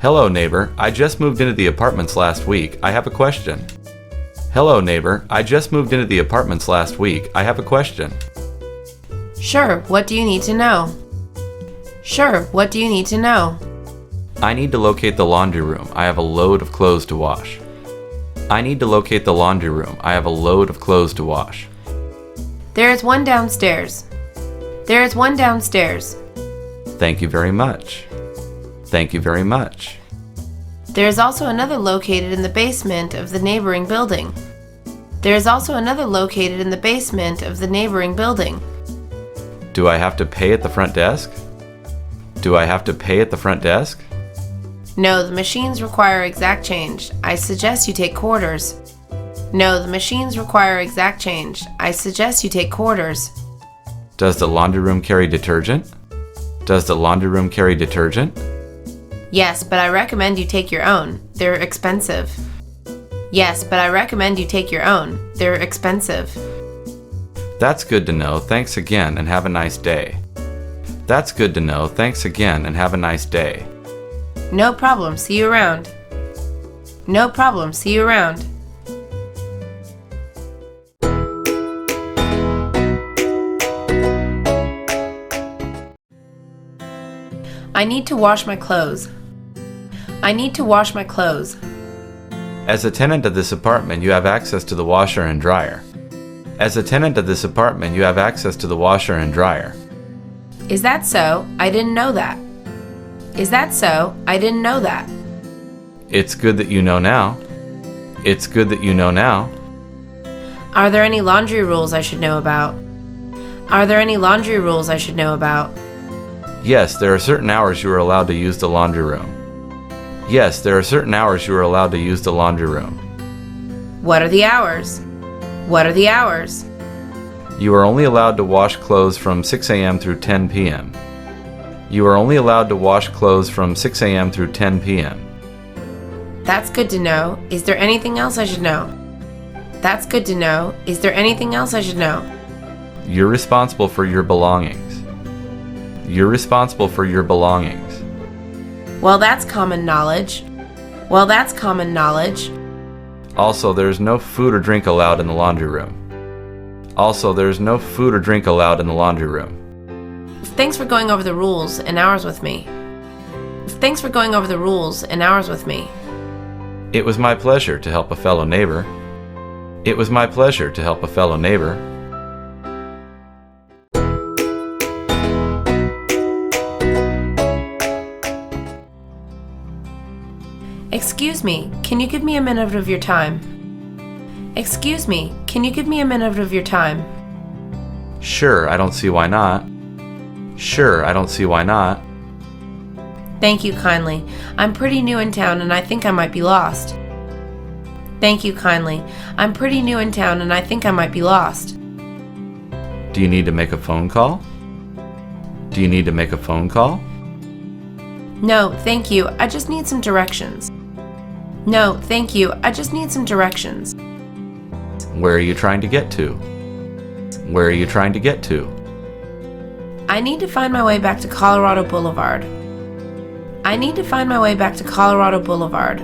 Hello, neighbor. I just moved into the apartments last week. I have a question. Hello, neighbor. I just moved into the apartments last week. I have a question. Sure, what do you need to know? Sure, what do you need to know? I need to locate the laundry room. I have a load of clothes to wash. I need to locate the laundry room. I have a load of clothes to wash. There is one downstairs. There is one downstairs. Thank you very much. Thank you very much. There is also another located in the basement of the neighboring building. There is also another located in the basement of the neighboring building. Do I have to pay at the front desk? Do I have to pay at the front desk? No, the machines require exact change. I suggest you take quarters. No, the machines require exact change. I suggest you take quarters. Does the laundry room carry detergent? Does the laundry room carry detergent? Yes, but I recommend you take your own. They're expensive. Yes, but I recommend you take your own. They're expensive. That's good to know. Thanks again and have a nice day. That's good to know. Thanks again and have a nice day. No problem. See you around. No problem. See you around. I need to wash my clothes. I need to wash my clothes. As a tenant of this apartment, you have access to the washer and dryer. As a tenant of this apartment, you have access to the washer and dryer. Is that so? I didn't know that. Is that so? I didn't know that. It's good that you know now. It's good that you know now. Are there any laundry rules I should know about? Are there any laundry rules I should know about? Yes, there are certain hours you are allowed to use the laundry room. Yes, there are certain hours you are allowed to use the laundry room. What are the hours? What are the hours? You are only allowed to wash clothes from 6 a.m. through 10 p.m. You are only allowed to wash clothes from 6 a.m. through 10 p.m. That's good to know. Is there anything else I should know? That's good to know. Is there anything else I should know? You're responsible for your belongings. You're responsible for your belongings. Well, that's common knowledge. Well, that's common knowledge. Also, there is no food or drink allowed in the laundry room. Also, there is no food or drink allowed in the laundry room. Thanks for going over the rules and hours with me. Thanks for going over the rules and hours with me. It was my pleasure to help a fellow neighbor. It was my pleasure to help a fellow neighbor. Excuse me, can you give me a minute of your time? Excuse me, can you give me a minute of your time? Sure, I don't see why not. Sure, I don't see why not. Thank you kindly. I'm pretty new in town and I think I might be lost. Thank you kindly. I'm pretty new in town and I think I might be lost. Do you need to make a phone call? Do you need to make a phone call? No, thank you. I just need some directions. No, thank you. I just need some directions. Where are you trying to get to? Where are you trying to get to? I need to find my way back to Colorado Boulevard. I need to find my way back to Colorado Boulevard.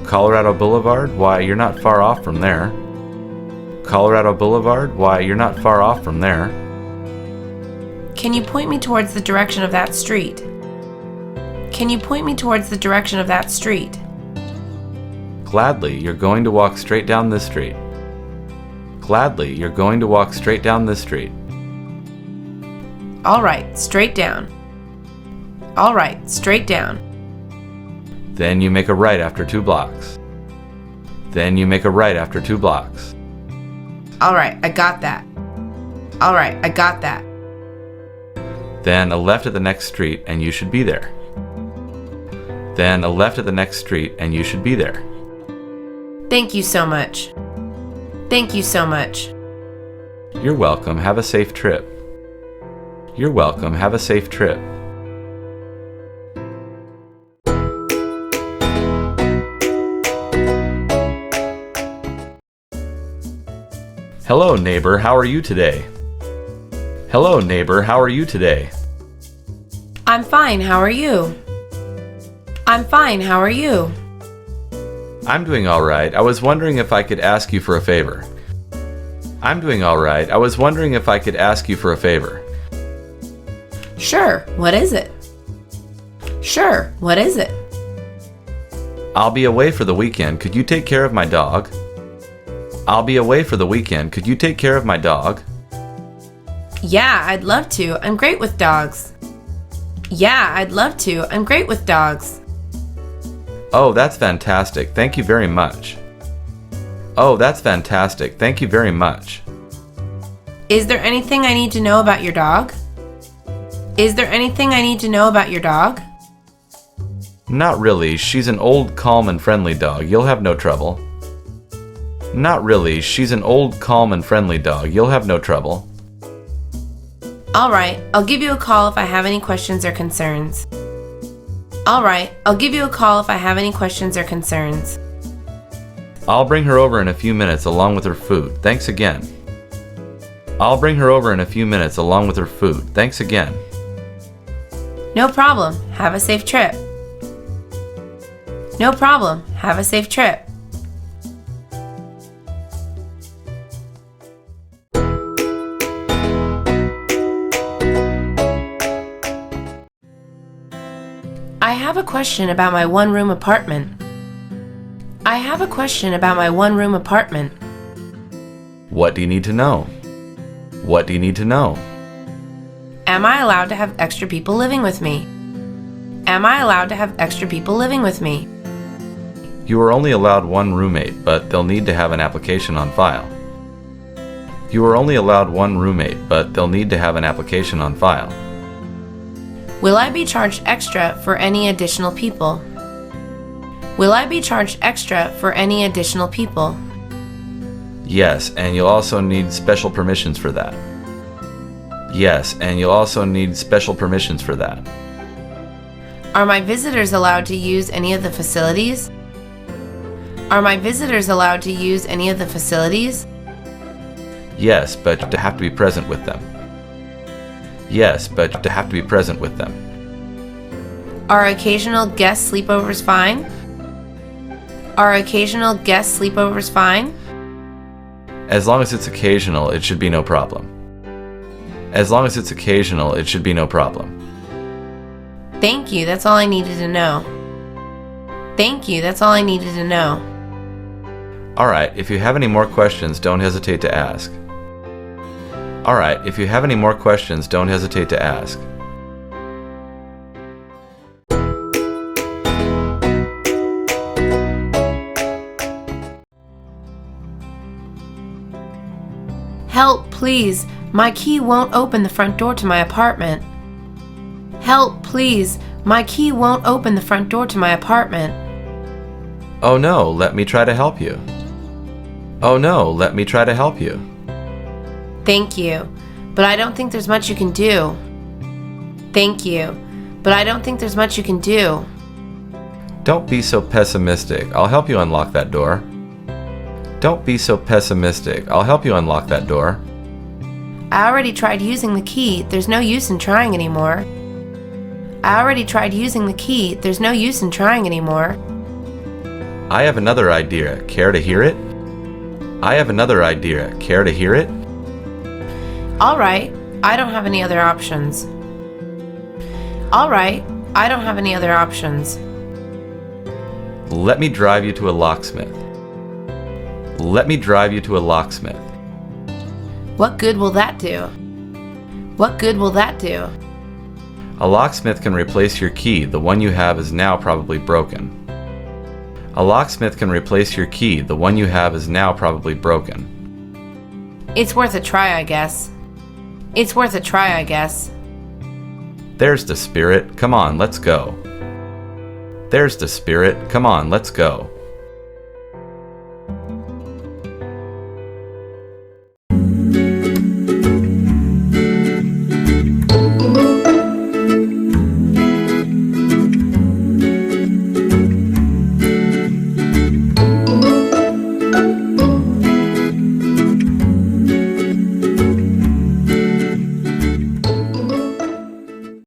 Colorado Boulevard? Why, you're not far off from there. Colorado Boulevard? Why, you're not far off from there. Can you point me towards the direction of that street? Can you point me towards the direction of that street? Gladly, you're going to walk straight down this street. Gladly, you're going to walk straight down this street. All right, straight down. All right, straight down. Then you make a right after 2 blocks. Then you make a right after 2 blocks. All right, I got that. All right, I got that. Then a left at the next street and you should be there. Then a left at the next street and you should be there. Thank you so much. Thank you so much. You're welcome. Have a safe trip. You're welcome. Have a safe trip. Hello, neighbor. How are you today? Hello, neighbor. How are you today? I'm fine. How are you? I'm fine, how are you? I'm doing all right. I was wondering if I could ask you for a favor. I'm doing all right. I was wondering if I could ask you for a favor. Sure, what is it? Sure, what is it? I'll be away for the weekend. Could you take care of my dog? I'll be away for the weekend. Could you take care of my dog? Yeah, I'd love to. I'm great with dogs. Yeah, I'd love to. I'm great with dogs. Oh, that's fantastic. Thank you very much. Oh, that's fantastic. Thank you very much. Is there anything I need to know about your dog? Is there anything I need to know about your dog? Not really. She's an old, calm, and friendly dog. You'll have no trouble. Not really. She's an old, calm, and friendly dog. You'll have no trouble. All right, I'll give you a call if I have any questions or concerns. All right, I'll give you a call if I have any questions or concerns. I'll bring her over in a few minutes along with her food. Thanks again. I'll bring her over in a few minutes along with her food. Thanks again. No problem. Have a safe trip. No problem. Have a safe trip. I have a question about my one-room apartment. I have a question about my one-room apartment. What do you need to know? What do you need to know? Am I allowed to have extra people living with me? Am I allowed to have extra people living with me? You are only allowed one roommate, but they'll need to have an application on file. You are only allowed one roommate, but they'll need to have an application on file. Will I be charged extra for any additional people? Will I be charged extra for any additional people? Yes, and you'll also need special permissions for that. Yes, and you'll also need special permissions for that. Are my visitors allowed to use any of the facilities? Are my visitors allowed to use any of the facilities? Yes, but you have to be present with them. Yes, but you have to be present with them. Are occasional guest sleepovers fine? Are occasional guest sleepovers fine? As long as it's occasional, it should be no problem. As long as it's occasional, it should be no problem. Thank you, that's all I needed to know. Thank you, that's all I needed to know. Alright, if you have any more questions, don't hesitate to ask. Alright, if you have any more questions, don't hesitate to ask. Help, please. My key won't open the front door to my apartment. Help, please. My key won't open the front door to my apartment. Oh no, let me try to help you. Oh no, let me try to help you. Thank you, but I don't think there's much you can do. Thank you, but I don't think there's much you can do. Don't be so pessimistic. I'll help you unlock that door. Don't be so pessimistic. I'll help you unlock that door. I already tried using the key. There's no use in trying anymore. I already tried using the key. There's no use in trying anymore. I have another idea. Care to hear it? I have another idea. Care to hear it? All right, I don't have any other options. All right, I don't have any other options. Let me drive you to a locksmith. Let me drive you to a locksmith. What good will that do? What good will that do? A locksmith can replace your key. The one you have is now probably broken. A locksmith can replace your key. The one you have is now probably broken. It's worth a try, I guess. It's worth a try, I guess. There's the spirit. Come on, let's go. There's the spirit. Come on, let's go.